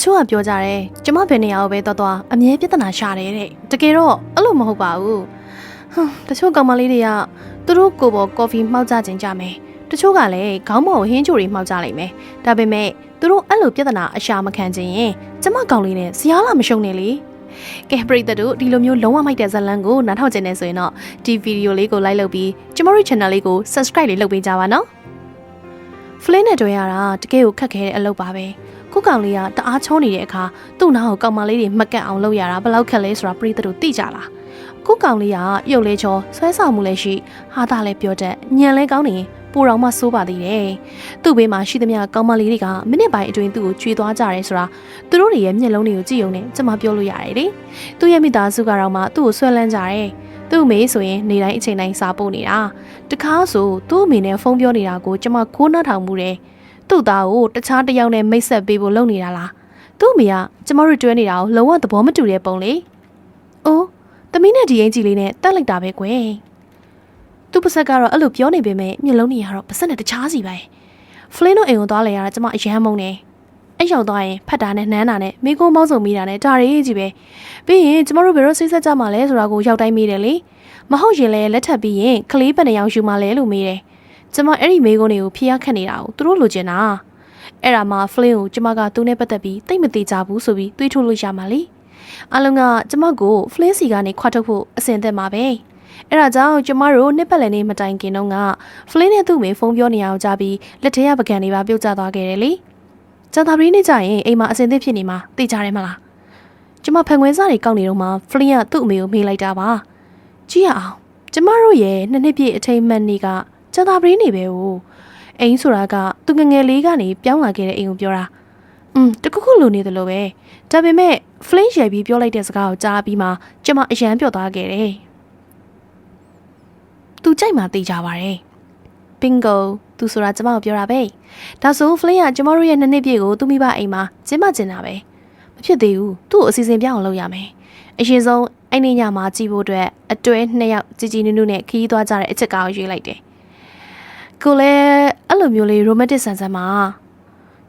ချို့ကပြောကြတယ်ကျမဘယ်နေရာကိုပဲသွားအမြဲပြဿနာရှာတယ်တဲ့တကယ်တော့အဲ့လိုမဟုတ်ပါဘူးတချို့ကောင်မလေးတွေကသူတို့ကိုယ်ပေါ်ကော်ဖီမှောက်ကြခြင်းကြမယ်တချို့ကလည်းခေါင်းပေါ်ဟင်းချိုတွေမှောက်ကြလိမ့်မယ်ဒါပေမဲ့သူတို့အဲ့လိုပြဿနာအရှာမခံခြင်းရင်ကျမကောင်လေးနဲ့ဇယားလာမရှုံနဲ့လေကဲပရိသတ်တို့ဒီလိုမျိုးလုံးဝမိုက်တဲ့ဇာတ်လမ်းကိုနားထောင်ကြနေဆိုရင်တော့ဒီဗီဒီယိုလေးကို like လုပ်ပြီးကျမတို့ channel လေးကို subscribe လေးလုပ်ပေးကြပါနော်ဖလင်းနဲ့တွေ့ရတာတကယ်ကိုခက်ခဲတဲ့အလုပ်ပါပဲခုကောင်လေးကတအားချုံးနေတဲ့အခါသူ့နားကိုကောင်မလေးတွေမကန့်အောင်လုပ်ရတာဘယ်လောက်ခက်လဲဆိုတာပရိသတ်တို့သိကြလားခုကောင်လေးကရုပ်လေးချောဆွဲဆောင်မှုလည်းရှိဟာတာလည်းပြောတတ်ညံလဲကောင်းနေပူတော်မှစိုးပါသေးတယ်သူ့ဘေးမှာရှိသမျှကောင်မလေးတွေကမိနစ်ပိုင်းအတွင်းသူ့ကိုကြွေသွားကြတယ်ဆိုတာသူတို့တွေရဲ့မျက်လုံးတွေကိုကြည့်ုံနဲ့ကျွန်မပြောလို့ရတယ်လေသူ့ရဲ့မိသားစုကတော့မှသူ့ကိုဆွဲလန်းကြတယ်သူ့အမေဆိုရင်နေတိုင်းအချိန်တိုင်းစာပို့နေတာတခါဆိုသူ့အမေနဲ့ဖုန်းပြောနေတာကိုကျွန်မခိုးနှောက်ထောင်မှုတယ်သူ့သားကိုတခြားတစ်ယောက်နဲ့မိတ်ဆက်ပေးဖို့လုပ်နေတာလားသူ့အမေကကျွန်မတို့တွဲနေတာကိုလုံးဝသဘောမတူတဲ့ပုံလေအိုးသမီးနဲ့ဒီအင်ကြီးလေးနဲ့တက်လိုက်တာပဲကွယ်သူ့ပါဆက်ကတော့အဲ့လိုပြောနေပေမဲ့မျက်လုံးတွေကတော့ပါဆက်နဲ့တခြားစီပဲဖလင်းတို့အိမ်ကိုသွားလဲရတာကျွန်မအယမ်းမုန်းနေအဲ့ရောက်သွားရင်ဖတ်တာနဲ့နှမ်းတာနဲ့မိကုန်းပေါင်းစုံမိတာနဲ့ဒါရီကြီးပဲပြီးရင်ကျမတို့ဘယ်တော့စိတ်ဆက်ကြမှာလဲဆိုတာကိုရောက်တိုင်းမိတယ်လေမဟုတ်ရင်လည်းလက်ထပ်ပြီးရင်ကလေးပန်နေအောင်ယူမှာလဲလို့မေးတယ်ကျမအဲ့ဒီမိကုန်းတွေကိုဖျားခတ်နေတာကိုသူတို့လိုချင်တာအဲ့ဒါမှဖလင်းကိုကျမကသူနဲ့ပတ်သက်ပြီးတိတ်မသေးကြဘူးဆိုပြီးတွေးထုတ်လို့ရမှာလေအလုံးကကျမကိုဖလင်းစီကနေခွာထုတ်ဖို့အစင်သက်မှာပဲအဲ့ဒါကြောင့်ကျမတို့နှစ်ပတ်လည်နေ့မတိုင်ခင်တော့ကဖလင်းနဲ့သူ့မေဖုန်းပြောနေအောင်ကြားပြီးလက်ထဲကပကံတွေပါပြုတ်ကျသွားခဲ့တယ်လေကျန်တာပြီးနေကြရင်အိမ်မှာအစင်သစ်ဖြစ်နေမှာသိကြတယ်မလားကျမဖန်ခွဲစားတွေကောက်နေတော့မှဖလင်းကသူ့အမေကိုမေးလိုက်တာပါကြည့်ရအောင်ကျမတို့ရဲ့နှစ်ပြည့်အထိမ်းမှတ်နေ့ကကျန်တာပြီးနေပဲ哦အိမ်ဆိုတာကသူငငယ်လေးကနေပြောင်းလာခဲ့တဲ့အိမ်ကိုပြောတာတခုခုလိုနေတယ်လို့ပဲဒါပေမဲ့ဖလင်းရယ်ပြီးပြောလိုက်တဲ့စကားကိုကြားပြီးမှကျမအယမ်းပြော့သွားခဲ့တယ်သူကြိုက်မှသိကြပါတယ်ဘင်ဂိုသူဆိုတာကျမကိုပြောတာပဲဒါဆိုဖလင်းကကျမတို့ရဲ့နှစ်ပြည့်ကိုသူမိဘအိမ်မှာကျင်းပကျင်တာပဲမဖြစ်သေးဘူးသူ့ကိုအစီအစဉ်ပြအောင်လုပ်ရမယ်အရင်ဆုံးအဲ့ဒီညမှာကြည့်ဖို့အတွက်အတွဲ2ယောက်ជីជីနုနုနဲ့ခီးသွားကြတဲ့အချက်ကားကိုရွေးလိုက်တယ်ကိုလည်းအဲ့လိုမျိုးလေးရိုမန်တစ်ဆန်ဆန်မှာ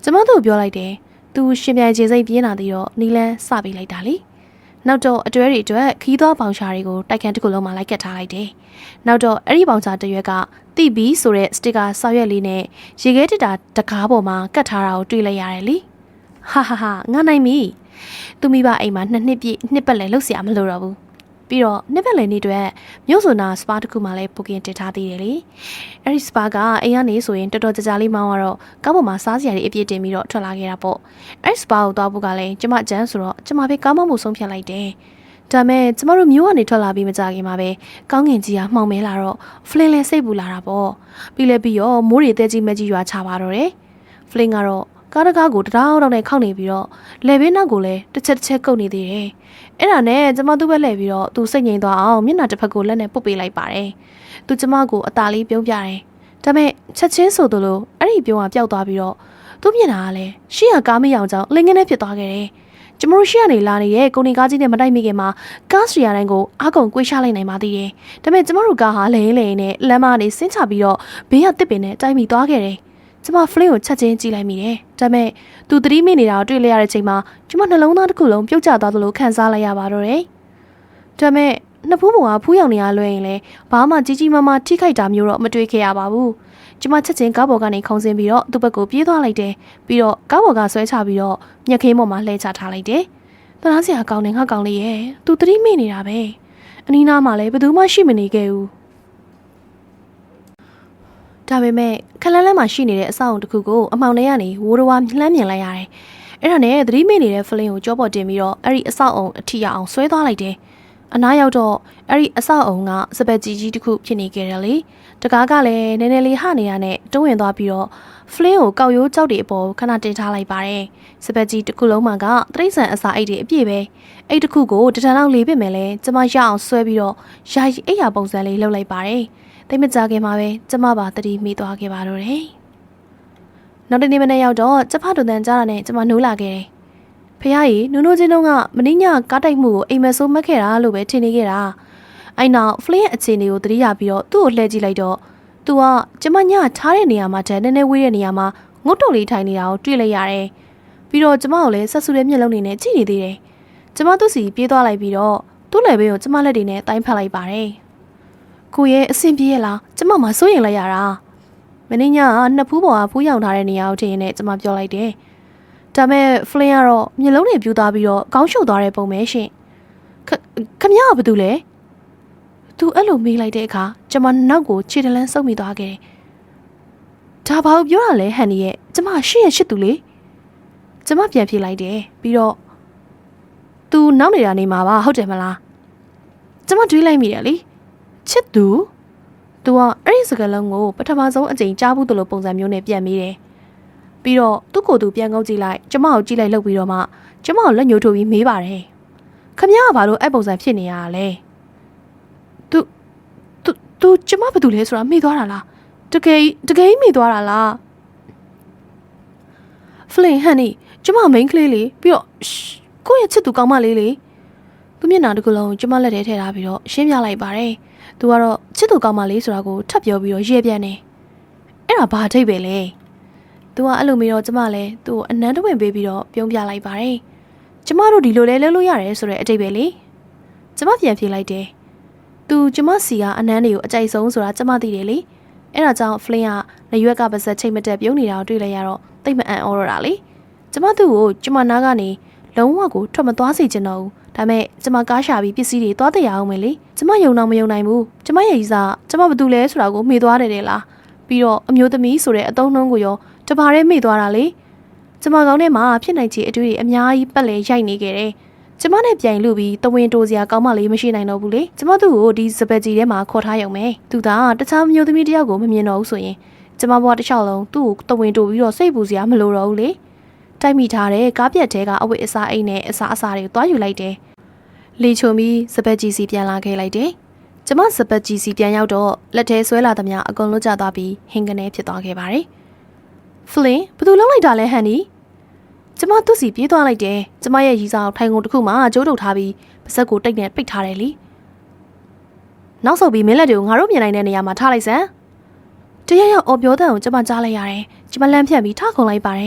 ကျမတို့ပြောလိုက်တယ်သူရှင်ပြိုင်ခြေစိတ်ပြင်းလာသေးတော့နီလန်းစပေးလိုက်တာလေနောက်တော့အတွဲတွေအတွက်ခီးသွားပေါင်ရှာတွေကိုတိုက်ခန်းတစ်ခုလုံးမှာလိုက်ကတ်ထားလိုက်တယ်နောက်တော့အဲ့ဒီပေါင်ရှာတစ်ရွက်ကတိဘီဆိုတဲ့စတစ်ကာဆောက်ရွက်လေးနဲ့ရေခဲတစ်တာတကားပေါ်မှာကတ်ထားတာကိုတွေ့လိုက်ရတယ်လေဟာငါနိုင်ပြီသူမိဘအိမ်မှာနှစ်ပြည့်နှစ်ပတ်လည်လှုပ်ရှားမလို့တော့ဘူးပြီးတော့နှစ်ပတ်လည်နေ့အတွက်မြို့စွန်နာစပါတစ်ခုမှလည်းဘုကင်တင်ထားသေးတယ်လေအဲ့ဒီစပါကအိမ်ကနေဆိုရင်တော်တော်ကြာကြာလေးမောင်းတော့ကားပေါ်မှာစားစရာတွေအပြည့်တင်ပြီးတော့ထွက်လာခဲ့တာပေါ့အဲ့ဒီစပါကိုသွားဖို့ကလည်းကျမကျန်းဆိုတော့ကျမပဲကားမောင်းမှုဆုံးဖြတ်လိုက်တယ်ဒါမဲ့ကျမတို့မြို့ကနေထွက်လာပြီးမကြခင်မှာပဲကောင်းငင်ကြီးကမှောင်မဲလာတော့ဖလင်းလဲစိတ်ပူလာတာပေါ့ပြီးတော့မိုးတွေတဲကြီးမကြီးရွာချပါတော့တယ်ဖလင်းကတော့ကားတကားကိုတတောင်းတောင်းနဲ့ခောက်နေပြီးတော့လေဘေးနောက်ကိုလည်းတစ်ချက်ကုတ်နေသေးတယ်အဲ့ဒါနဲ့ကျမသူ့ဘက်လှည့်ပြီးတော့သူစိတ်ငြိမ်သွားအောင်မျက်နှာတစ်ဖက်ကိုလက်နဲ့ပုတ်ပေးလိုက်ပါတယ်သူကျမကိုအသာလေးပြုံးပြတယ်ဒါပေမဲ့ချက်ချင်းဆိုသလိုအဲ့ဒီပြုံးကပျောက်သွားပြီးတော့သူ့မျက်နှာကလည်းရှေ့ကကားမရောင်ကြောင်လင်းငင်းနဲ့ဖြစ်သွားခဲ့တယ်ကျမတို့ရှေ့ကနေလာနေတဲ့ကုန်နေကားကြီးနဲ့မတိုက်မိခင်မှာကားစရီယာတိုင်းကိုအားကုန်ကွေးရှားလိုက်နိုင်ပါသေးတယ်ဒါပေမဲ့ကျမတို့ကားဟာလဲနဲ့လမ်းမကနေဆင်းချပြီးတော့ဘေးကတစ်ပင်နဲ့တိုက်မိသွားခဲ့တယ်ကျမဖလင်းကိုချက်ချင်းကြည့်လိုက်မိတယ်ဒါပေမဲ့သူသတိမိနေတာကိုတွေ့လိုက်ရတဲ့ချိန်မှာကျမနှလုံးသားတစ်ခုလုံးပြုတ်ကျသွားသလိုခံစားလိုက်ရပါတော့တယ်ဒါပေမဲ့နှစ်ဖူးပေါ်ကဖူးရောင်နေရလွှဲရင်လည်းဘာမှကြီးမားမားထိခိုက်တာမျိုးတော့မတွေ့ခဲ့ရပါဘူးကျမချက်ချင်းကားပေါ်ကနေခုန်ဆင်းပြီးတော့သူ့ဘက်ကိုပြေးသွားလိုက်တယ်ပြီးတော့ကားပေါ်ကဆွဲချပြီးတော့ညက်ခင်းပေါ်မှာလှည့်ချထားလိုက်တယ်တနာစရာကောင်းနေငါကောင်းလေးရဲ့သူသတိမိနေတာပဲအနီးနားမှာလည်းဘယ်သူမှရှိမနေခဲ့ဘူးဒါပေမဲ့ခလန်းလန်းမှာရှိနေတဲ့အဆောက်အုံတစ်ခုကိုအမှောင်ထဲကနေဝိုးတော်ဝါလှမ်းမြင်လိုက်ရတယ်။အဲ့ဒါနဲ့သတိမေ့နေတဲ့ဖလင်းကိုကြောပေါ်တင်ပြီးတော့အဲ့ဒီအဆောက်အုံအထီရအောင်ဆွဲသွားလိုက်တယ်။အနားရောက်တော့အဲ့ဒီအဆောက်အုံကစပက်ကြီးတစ်ခုဖြစ်နေကြတယ်လေ။တကားကလည်းနည်းနည်းလေးဟနေရနဲ့တွန်းဝင်သွားပြီးတော့ဖလင်းကိုကောက်ရိုးကြောက်တွေအပေါ်ခဏတင်ထားလိုက်ပါတယ်။စပက်ကြီးတစ်ခုလုံးမှာကတရိတ်ဆန်အစာအိတ်တွေအပြည့်ပဲ။အိတ်တစ်ခုကိုတထန်လောက်လေးပင်မယ်လဲကျမရအောင်ဆွဲပြီးတော့ယာယီအိတ်ရာပုံစံလေးလုပ်လိုက်ပါတယ်။တိတ်မကြခင်မှာပဲကျမပါတတိမိသွားခဲ့ပါတော့တယ်။နောက်တနေ့မနေ့ရောက်တော့ကျဖတူတန်ကြားတာနဲ့ကျမနိုးလာခဲ့တယ်။ဖះကြီးနုံနိုးချင်းတုန်းကမင်းညကားတိုက်မှုကိုအိမ်မဆိုးမက်ခဲ့တာလို့ပဲထင်နေခဲ့တာ။အဲ့နောက်ဖလင်းရဲ့အခြေအနေကိုတတိယပြီးတော့သူ့ကိုလှည့်ကြည့်လိုက်တော့သူကကျမညထားတဲ့နေရာမှာတန်းနည်းနည်းဝေးတဲ့နေရာမှာငုတ်တုံလေးထိုင်နေတာကိုတွေ့လိုက်ရတယ်။ ပြီးတော့ကျမကိုလည်းဆက်ဆူတဲ့မျက်လုံးတွေနဲ့ကြည့်နေသေးတယ်ကျမသူ့စီပြေးသွားလိုက်ပြီးတော့သူ့လယ်ဘေးကိုကျမလက်တွေနဲ့တိုင်းဖက်လိုက်ပါတယ်ကိုရဲ့အဆင်ပြေရလားကျမမှစိုးရင်လိုက်ရတာမင်းညကနှစ်ဖူးပေါ်ကဖူးရောင်ထားတဲ့နေရာကိုထင်နေကျမပြောလိုက်တယ်ဒါမဲ့ဖလင်းကတော့မျက်လုံးတွေပြူသွားပြီးတော့ခေါင်းရှုပ်သွားတဲ့ပုံပဲရှင်ခမရကဘာတူလဲသူအဲ့လိုမေးလိုက်တဲ့အခါကျမနောက်ကိုခြေတလန်းဆုပ်မိသွားခဲ့တယ်ဒါဘာလို့ပြောရလဲဟန်နီရဲ့ကျမရှင့်ရဲ့ရှစ်သူလေကျမပြန်ပြေးလိုက်တယ်ပြီးတော့သူနောက်နေတာနေမှာပါဟုတ်တယ်မလားကျမတွေးလိုက်မိတယ်လေချစ်သူသူကအဲ့ဒီစကားလုံးကိုပထမဆုံးအကြိမ်ကြားဘူးလို့ပုံစံမျိုးနဲ့ပြန်မိတယ်ပြီးတော့သူ့ကိုယ်သူပြန်ကုန်းကြည့်လိုက်ကျမကိုကြည့်လိုက်လှုပ်ပြီးတော့မှကျမကိုလက်ညှိုးထိုးပြီးမေးပါတယ်ခမရကဘာလို့အဲ့ပုံစံဖြစ်နေရလဲသူကျမဘာတူလဲဆိုတာမေ့သွားတာလားတကယ်မေ့သွားတာလားဖလင်ဟန်နီကျမမိန်းကလေးလေးပြီးတော့ကိုယ့်ရဲ့ချစ်သူကောင်းမလေးလေသူမျက်နှာတစ်ခုလုံးကျမလက်ထဲထည့်ထားပြီးတော့ရှင်းပြလိုက်ပါတယ်သူကတော့ချစ်သူကောင်းမလေးဆိုတာကိုထပ်ပြောပြီးတော့ရဲပြန့်နေအဲ့ဒါဘာအထိပ်ပဲလဲသူကအဲ့လိုမျိုးတော့ကျမလည်းသူ့ကိုအနမ်းတဝင်ပေးပြီးတော့ပြုံးပြလိုက်ပါတယ်ကျမတို့ဒီလိုလဲလုပ်လို့ရတယ်ဆိုတဲ့အထိပ်ပဲလေကျမပြန်ပြေးလိုက်တယ်သူကျမစီကအနမ်းတွေကိုအကြိုက်ဆုံးဆိုတာကျမသိတယ်လေအဲ့ဒါကြောင့်ဖလင်းကနရွက်ကပါစက်ချိတ်မတက်ပြုံးနေတာကိုတွေ့လိုက်ရတော့တိတ်မအံ့ဩတော့တာလေကျမသူ့ကိုကျမနားကနေလုံးဝကိုထွက်မသွားစေချင်တော့ဘူးဒါမဲ့ကျမကားရှာပြီးပစ္စည်းတွေသွားတရအောင်မယ်လေကျမယုံတော့မယုံနိုင်ဘူးကျမရဲ့ဤစားကျမဘာတူလဲဆိုတာကိုမေ့သွားတယ်လေလားပြီးတော့အမျိုးသမီးဆိုတဲ့အတုံးနှုံးကိုရောတပါးတည်းမေ့သွားတာလေကျမကောင်းထဲမှာဖြစ်နိုင်ချေအတွေ့အများကြီးပတ်လဲရိုက်နေခဲ့တယ်ကျမနဲ့ပြိုင်လို့ပြီးတဝင်းတိုးစရာကောင်းမလေးမရှိနိုင်တော့ဘူးလေကျမသူ့ကိုဒီစပက်ကြီးထဲမှာခေါ်ထားရုံပဲသူကတခြားမျိုးသမီးတယောက်ကိုမမြင်တော့ဘူးဆိုရင်ကျမဘွားတစ်လျှောက်လုံးသူ့ကိုတဝင်းတိုးပြီးတော့စိတ်ပူစရာမလိုတော့ဘူးလေတိုက်မိထားတဲ့ကားပြက်တဲကအဝတ်အစားအိတ်နဲ့အစားအစာတွေကိုတွားယူလိုက်တယ်လေချုံပြီးစပက်ကြီးစီပြန်လာခဲ့လိုက်တယ်ကျမစပက်ကြီးစီပြန်ရောက်တော့လက်ထဲဆွဲလာသမျှအကုန်လုံးကျသွားပြီးဟင်းကနေဖြစ်သွားခဲ့ပါတယ်ဖလင်ဘယ်သူလုံးလိုက်တာလဲဟန်နီကျမသူ့စီပြေးသွားလိုက်တယ်ကျမရဲ့ရီစာထိုင်ကုန်တစ်ခုမှကျိုးတုပ်ထားပြီးပါဇက်ကိုတိတ်နဲ့ပိတ်ထားတယ်လေနောက်ဆုတ်ပြီးမင်းလက်တွေကိုငါတို့မြင်နိုင်တဲ့နေရာမှာထားလိုက်စမ်းတရရောက်အော်ပြောတဲ့အောင်ကျမကြားလိုက်ရတယ်ကျမလန့်ဖြန့်ပြီးထခုန်လိုက်ပါတယ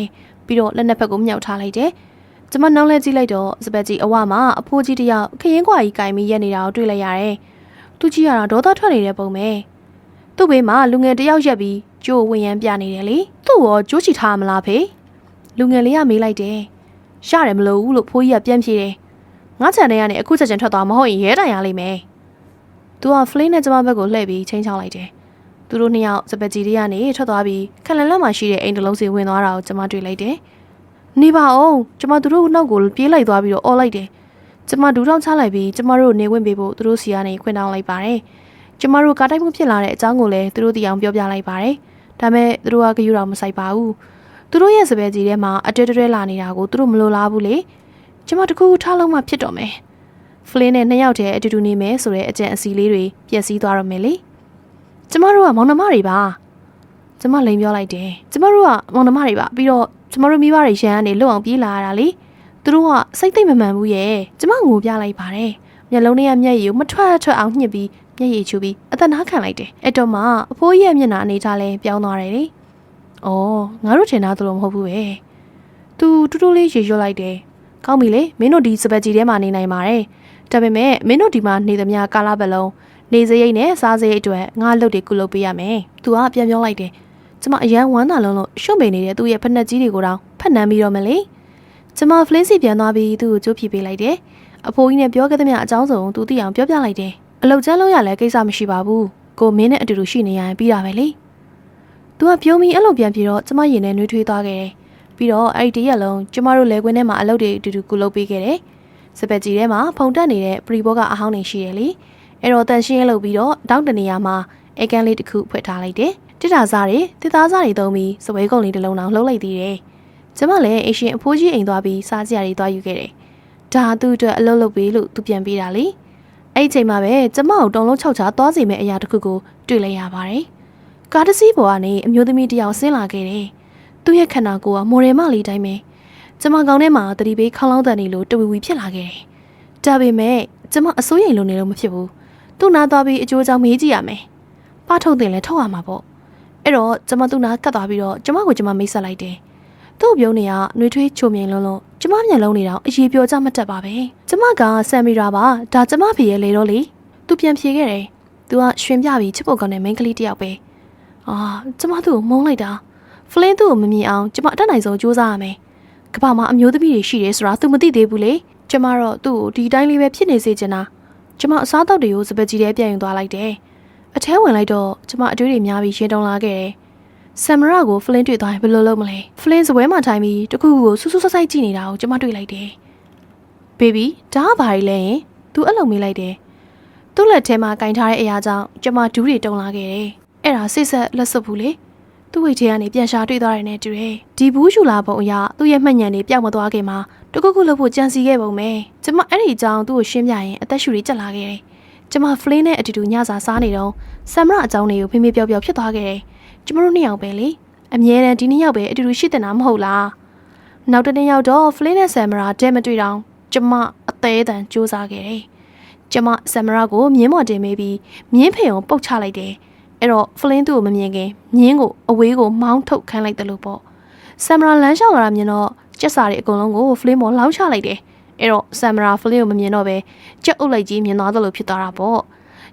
်ပြီးတော့လက်နှစ်ဖက်ကိုမြှောက်ထားလိုက်တယ်ကျမနောက်လဲကြည့်လိုက်တော့စပက်ကြီးအဝမှာအဖိုးကြီးတယောက်ခရင်ကွာကြီးကင်ပြီးရက်နေတာကိုတွေ့လိုက်ရတယ်သူကြီးရတာဒေါသထွက်နေတဲ့ပုံပဲသူ့ဘေးမှာလူငယ်တယောက်ရက်ပြီးကျိုးဝင်ရမ်းပြနေတယ်လေသူ့ရောကျိုးချီထားမလားဖေလူငယ်လေးကမေးလိုက်တယ်ရတယ်မလို့ဘူးလို့ဖိုးကြီးကပြန်ဖြေတယ်ငါချန်တဲ့ကနေအခုချက်ချင်းထွက်သွားမဟုတ်ရင်ရဲတိုင်ရလိမ့်မယ်သူကဖလင်းနဲ့ကျမဘက်ကိုလှည့်ပြီးချင်းချောင်းလိုက်တယ်သူတို့နှစ်ယောက်စပက်ကြီးတွေကနေထွက်သွားပြီးခက်လန်လက်မှာရှိတဲ့အိမ်တစ်လုံးစီဝင်သွားတာကိုကျမတွေ့လိုက်တယ်နေပါအောင်ကျမသူတို့နောက်ကိုပြေးလိုက်သွားပြီးတော့အော်လိုက်တယ်ကျမဒူးထောင်ချလိုက်ပြီးကျမတို့နေဝင်ပေးဖို့သူတို့စီကနေခွင့်တောင်းလိုက်ပါတယ်ကျမတို့ကားတိုက်မှုဖြစ်လာတဲ့အကြောင်းကိုလည်းသူတို့တရားပြောပြလိုက်ပါတယ်ဒါမဲ့သူတို့ကကြယူတော့မဆိုင်ပါဘူးသူတို့ရဲ့စပယ်ကြီးထဲမှာအတဲတဲလာနေတာကိုသူတို့မလိုလားဘူးလေကျမတကူထားလုံးမှဖြစ်တော့မယ်ဖလင်းနဲ့နှစ်ယောက်တည်းအတူတူနေမယ်ဆိုတဲ့အကြံအစီလေးတွေပျက်စီးသွားတော့မယ်လေကျမတို့ကမောင်နှမတွေပါကျမလိန်ပြောလိုက်တယ်ကျမတို့ကမောင်နှမတွေပါပြီးတော့ကျမတို့မိဘတွေရန်ကနေလွတ်အောင်ပြေးလာရတာလေသူတို့ကစိတ်သိမ့်မမှန်ဘူးရဲ့ကျမငိုပြလိုက်ပါတယ်မျက်လုံးထဲကမျက်ရည်ကိုမထွက်အောင်ညှစ်ပြီးမျက်ရည်ချူပြီးအသက်နားခံလိုက်တယ်အဲ့တော့မှအဖိုးကြီးရဲ့မျက်နှာအနေထားလဲပြောင်းသွားတယ်လေအော်ငါတို့ထင်တာသူလို့မဟုတ်ဘူးပဲသူတူတူလေးရေရွတ်လိုက်တယ်ကောင်းပြီလေမင်းတို့ဒီစပက်ကြီးထဲမှာနေနိုင်ပါတယ်ဒါပေမဲ့မင်းတို့ဒီမှာနေသမျှကာလပတ်လုံးနေစရိတ်နဲ့စားစရိတ်အတွက်ငါအလုပ်တွေကုလုပ်ပေးရမယ်သူကပြန်ပြောလိုက်တယ်ကျမအရန်ဝမ်းသာလုံးလို့ရှုံ့ပိန်နေတဲ့သူ့ရဲ့ဖက်နှက်ကြီးတွေကိုတောင်ဖက်နှမ်းပြီးတော့မလေကျမဖလင်းစီပြန်သွားပြီးသူ့ကိုကြိုးဖြီပေးလိုက်တယ်အဖိုးကြီးနဲ့ပြောခဲ့သမျှအကြောင်းစုံသူသိအောင်ပြောပြလိုက်တယ်အလုပ်ကျန်းလုံးရလဲကိစ္စမရှိပါဘူးကိုမင်းနဲ့အတူတူရှိနေရရင်ပြီးတာပဲလေသူကပြုံးပြီးအဲ့လိုပြန်ပြေတော့ကျမရင်နဲ့နှွေးထွေးသွားခဲ့တယ်ပြီးတော့အဲ့ဒီတရက်လုံးကျမတို့လဲကွင်းထဲမှာအလုပ်တွေအတူတူကုလုပ်ပေးခဲ့တယ်စပက်ကြီးထဲမှာဖုန်တက်နေတဲ့ပရီဘောကအဟောင်းနေရှိတယ်လေအဲ့တော့တန်ရှင်းရလုပ်ပြီးတော့တောင်းတနေရမှာအေကန်လေးတစ်ခုဖွက်ထားလိုက်တယ်တစ်တာစားတွေတစ်သားစားတွေသုံးပြီးစပွဲကုန်လေးတစ်လုံးတောင်လှုပ်လိုက်သေးတယ်ကျမလည်းအရှင်အဖိုးကြီးအိမ်သွားပြီးစားစရာတွေသွားယူခဲ့တယ်ဒါသူ့အတွက်အလုပ်လုပ်ပေးလို့သူပြန်ပေးတာလေအဲ့ဒီချိန်မှာပဲကျမကိုတုံလုံး၆ချာသွားစီမဲ့အရာတစ်ခုကိုတွေ့လိုက်ရပါတယ်ကားတစ်စီးပေါ်ကနေအမျိုးသမီးတစ်ယောက်ဆင်းလာခဲ့တယ်သူ့ရဲ့ခန္ဓာကိုယ်ကမော်ဒယ်မလေးတိုင်းပဲကျမကောင်းထဲမှာတတိပေးခေါင်းလောင်းတန်နေလို့တဝီဝီဖြစ်လာခဲ့တယ်ဒါပေမဲ့ကျမအစိုးရိမ်လို့နေလို့မဖြစ်ဘူးသူ့နာသွားပြီးအကျိုးကြောင့်မေးကြည့်ရမယ်ပထုတ်တင်လဲထုတ်ရမှာပေါ့အဲ့တော့ကျမသူ့နာကတ်သွားပြီးတော့ကျမကိုကျမမိတ်ဆက်လိုက်တယ် သူ့ပြုံးနေကနှွေးထွေးချိုမြင်လုံးကျမမျက်လုံးနေတော့အရေးပြောကြမတတ်ပါပဲကျမကဆမ်မီရာပါဒါကျမဖေရဲ့လေတော့လေသူပြန်ဖြေခဲ့တယ်သူကရွှင်ပြပြီးချစ်ဖို့ကောင်းတဲ့မိန်းကလေးတစ်ယောက်ပဲကျမသူ့ကိုမုန်းလိုက်တာဖလင်းသူ့ကိုမမြင်အောင်ကျမအတတ်နိုင်ဆုံးကြိုးစားရမယ်ကမ္ဘာမှာအမျိုးသမီးတွေရှိတယ်ဆိုတာသူမသိသေးဘူးလေကျမတော့သူ့ကိုဒီတိုင်းလေးပဲဖြစ်နေစေချင်တာကျမအစားတောက်တွေကိုစပက်ကြီးထဲပြန်ယူသွားလိုက်တယ်အထဲဝင်လိုက်တော့ကျမအတွေးတွေများပြီးရင်တုန်လာခဲ့တယ်ဆမ်မရာကိုဖလင်းတွေ့သွားရင်ဘယ်လိုလုပ်မလဲဖလင်းစပွဲမှာထိုင်ပြီးတခုခုကိုဆူဆူဆိုက်ဆိုက်ကြည့်နေတာကိုကျမတွေ့လိုက်တယ်ဘေဘီဒါကဘာလဲရင်သူအဲ့လိုမေးလိုက်တယ်သူ့လက်ထဲမှာကင်ထားတဲ့အရာကြောင့်ကျမဒူးတွေတုန်လာခဲ့တယ်အဲ့ဒါစိတ်ဆက်လက်စွပ်ဘူးလေသူ့ဝိတ်ထဲကနေပြန်ရှာတွေ့သွားတယ်နဲ့တူတယ်ဒီဘူးယူလာပုံအရသူ့ရဲ့မှတ်ဉာဏ်တွေပျောက်မသွားခင်မှာတခုခုလုပ်ဖို့ကြံစီခဲ့ပုံပဲကျမအဲ့ဒီအကြောင်းသူ့ကိုရှင်းပြရင်အသက်ရှူတွေကျက်လာခဲ့တယ်ကျမဖလင်းနဲ့အတူတူညစာစားနေတော့ဆမ်မရာအကြောင်းတွေကိုဖေးဖေးပြောပြောဖြစ်သွားခဲ့တယ်ကျမတို့နှစ်ယောက်ပဲလေအမြဲတမ်းဒီနှစ်ယောက်ပဲအတူတူရှိတင်တာမဟုတ်လားနောက်တစ်နေ့ရောက်တော့ဖလင်းနဲ့ဆမ်မရာတဲမတွေ့တော့ကျမအသေးအတန်စူးစမ်းခဲ့တယ်ကျမဆမ်မရာကိုမြင်းမော်တင်မေးပြီးမြင်းဖေုံပုတ်ချလိုက်တယ်အဲ့တော့ဖလင်းသူ့ကိုမမြင်ခင်မြင်းကိုအဝေးကိုမောင်းထုတ်ခန်းလိုက်တယ်လို့ပေါ့ဆမ်မရာလမ်းလျှောက်လာတာမြင်တော့ကျက်စာတွေအကုန်လုံးကိုဖလင်းမော်လောင်းချလိုက်တယ်အဲ့တော့ဆမ်မရာဖလင်းကိုမမြင်တော့ပဲကြက်အုပ်လိုက်ကြီးမြင်သွားတယ်လို့ဖြစ်သွားတာပေါ့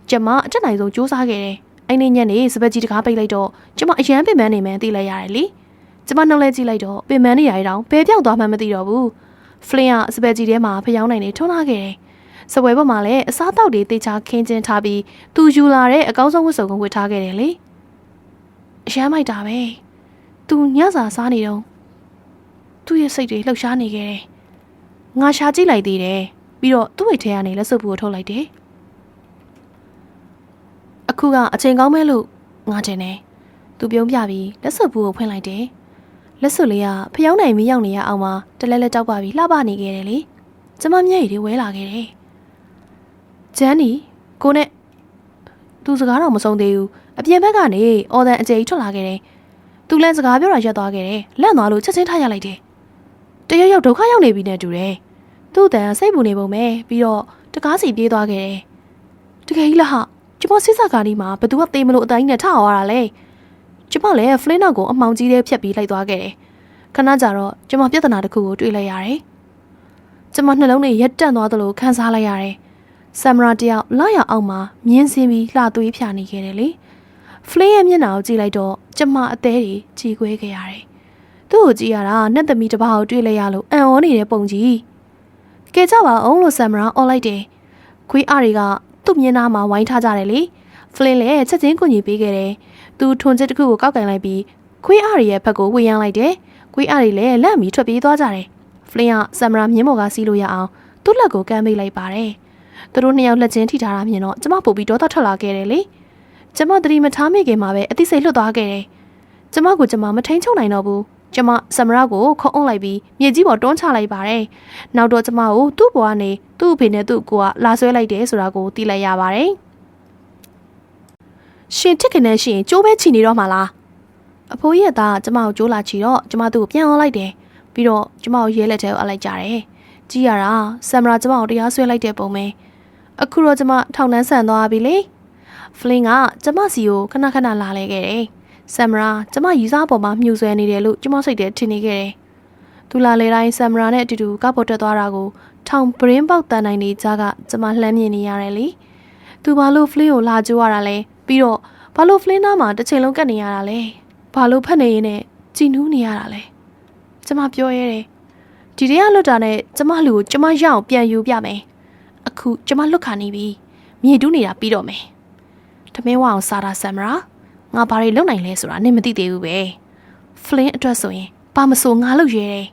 ကျမအတက်နိုင်ဆုံးစူးစမ်းခဲ့တယ်အဲ့ဒီညနေစပက်ကြီးတကားပိတ်လိုက်တော့ကျမအရန်ပင်ပန်းနေမှန်းသိလိုက်ရတယ်လေကျမနှုတ်လဲကြည့်လိုက်တော့ပင်ပန်းနေရတောင်ဘဲပြောက်သွားမှမသိတော့ဘူးဖလင်းကစပက်ကြီးထဲမှာဖျောင်းနိုင်နေထွန်းလာခဲ့တယ်စပွဲပေါ်မှာလည်းအစားတောက်တွေတေချာခင်းကျင်းထားပြီးသူယူလာတဲ့အကောင်းဆုံးဝတ်စုံကိုဝတ်ထားခဲ့တယ်လေအရမ်းမိုက်တာပဲသူညစာစားနေတော့သူ့ရဲ့စိတ်တွေလှုပ်ရှားနေခဲ့တယ်ငါရှာကြည့်လိုက်သေးတယ်ပြီးတော့သူ့ဝိတ်ထဲကနေလက်စွပ်ဘူးကိုထုတ်လိုက်တယ်အခုကအချိန်ကောင်းမဲလို့ငါတင်တယ်သူပြုံးပြပြီးလက်စွပ်ဘူးကိုဖွင့်လိုက်တယ်လက်စွပ်လေးကဖျောင်းနိုင်မီးရောက်နေရအောင်မှာတလဲလဲတောက်ပါပြီးလှပနေခဲ့တယ်လေကျမမျက်ရည်တွေဝဲလာခဲ့တယ်ဂျန်နီကိုနဲ့သူစကားတော့မဆုံးသေးဘူးအပြင်ဘက်ကနေအော်တန်အကျယ်ကြီးထွက်လာခဲ့တယ်သူလည်းစကားပြောတာရက်သွားခဲ့တယ်လန့်သွားလို့ချက်ချင်းထားရလိုက်တယ်တရရောက်ဒုက္ခရောက်နေပြီနဲ့တူတယ်သူ့တန်စိတ်ပူနေပုံပဲပြီးတော့တကားစီပြေးသွားခဲ့တယ်တကယ်ကြီးလားဟာကျမစစ်စကားဒီမှာဘသူကတေးမလို့အတိုင်းနဲ့ထအောင်ရတာလဲကျမလည်းဖလင်းနောက်ကိုအမှောင်ကြီးလေးဖြတ်ပြီးလိုက်သွားခဲ့တယ်ခဏကြာတော့ကျမပြဿနာတစ်ခုကိုတွေ့လိုက်ရတယ်ကျမနှလုံးနဲ့ရက်တက်သွားသလိုခံစားလိုက်ရတယ်ဆမ်မရာတယောက်လာရအောင်မှာမြင်းစင်းပြီးလှသွေးဖြာနေခဲ့တယ်လေဖလင်းရဲ့မျက်နှာကိုကြည့်လိုက်တော့ကျမအသေးတွေကြည်ခွဲခဲ့ရတယ်သူ့ကိုကြည့်ရတာနဲ့သမီးတစ်ပါးကိုတွေ့လိုက်ရလို့အံ့ဩနေတဲ့ပုံကြီးကဲကြပါအောင်လို့ဆမ်မရာအော်လိုက်တယ်ခွေးအားတွေကသူ့မျက်နှာမှာဝိုင်းထားကြတယ်လေဖလင်းလည်းချက်ချင်းကူညီပေးခဲ့တယ်သူထွန်ချက်တစ်ခုကိုကောက်ကင်လိုက်ပြီးခွေးအားတွေရဲ့ဘက်ကိုဝေယမ်းလိုက်တယ်ခွေးအားတွေလည်းလန့်ပြီးထွက်ပြေးသွားကြတယ်ဖလင်းကဆမ်မရာမြင်းမော်ကစီးလို့ရအောင်သူ့လက်ကိုကမ်းမိတ်လိုက်ပါတယ်သူတို့နှစ်ယောက်လက်ချင်းထိထားတာမြင်တော့ကျမပို့ပြီးဒေါသထွက်လာခဲ့တယ်လေကျမသတိမထားမိခင်မှာပဲအသိစိတ်လွတ်သွားခဲ့တယ်ကျမကိုကျမမထိန်ချုပ်နိုင်တော့ဘူးကျမဆမ်မရာကိုခုံအုပ်လိုက်ပြီးမြေကြီးပေါ်တွန်းချလိုက်ပါတယ်နောက်တော့ကျမကိုသူ့ဘဝကနေသူ့အဖေနဲ့သူ့ကိုကလာဆွဲလိုက်တယ်ဆိုတာကိုသိလိုက်ရပါတယ်ရှင်တစ်ခင်နဲ့ရှင်ကျိုးပဲချီနေတော့မှလားအဖိုးကြီးကကျမကိုကျိုးလာချီတော့ကျမသူ့ကိုပြန်အောင်လိုက်တယ်ပြီးတော့ကျမကိုရဲလက်ထဲကိုအပ်လိုက်ကြတယ်ကြည့်ရတာဆမ်မရာကျမကိုတရားဆွဲလိုက်တဲ့ပုံပဲအခုတော့ကျမထောင်နှန်းဆန်သွားပြီလေဖလင်းကကျမစီကိုခဏခဏလာလဲခဲ့တယ်ဆမ်မရာကျမရီစားပေါ်မှာမြှူဆွဲနေတယ်လို့ကျမစိတ်ထဲထင်နေခဲ့တယ်သူလာလေတိုင်းဆမ်မရာနဲ့အတူတူကားပေါ်တက်သွားတာကိုထောင်ပရင်းပေါက်တန်နိုင်နေကြကကျမလှမ်းမြင်နေရတယ်လေသူဘာလို့ဖလင်းကိုလာကြိုးရတာလဲပြီးတော့ဘာလို့ဖလင်းသားမှာတစ်ချိန်လုံးကတ်နေရတာလဲဘာလို့ဖက်နေရင်းနဲ့ကြည်နူးနေရတာလဲကျမပြောရဲတယ်ဒီတည်းကလွတ်တာနဲ့ကျမလူကိုကျမရအောင်ပြန်ယူပြမယ်အခုကျမလွတ်ခါနေပြီမြေတူးနေတာပြီးတော့မယ်တမင်းဝအောင်စားတာဆမ်မရာငါဘာတွေလုပ်နိုင်လဲဆိုတာနင်မသိသေးဘူးပဲဖလင်းအတွက်ဆိုရင်ဘာမဆိုငါလုပ်ရဲတယ်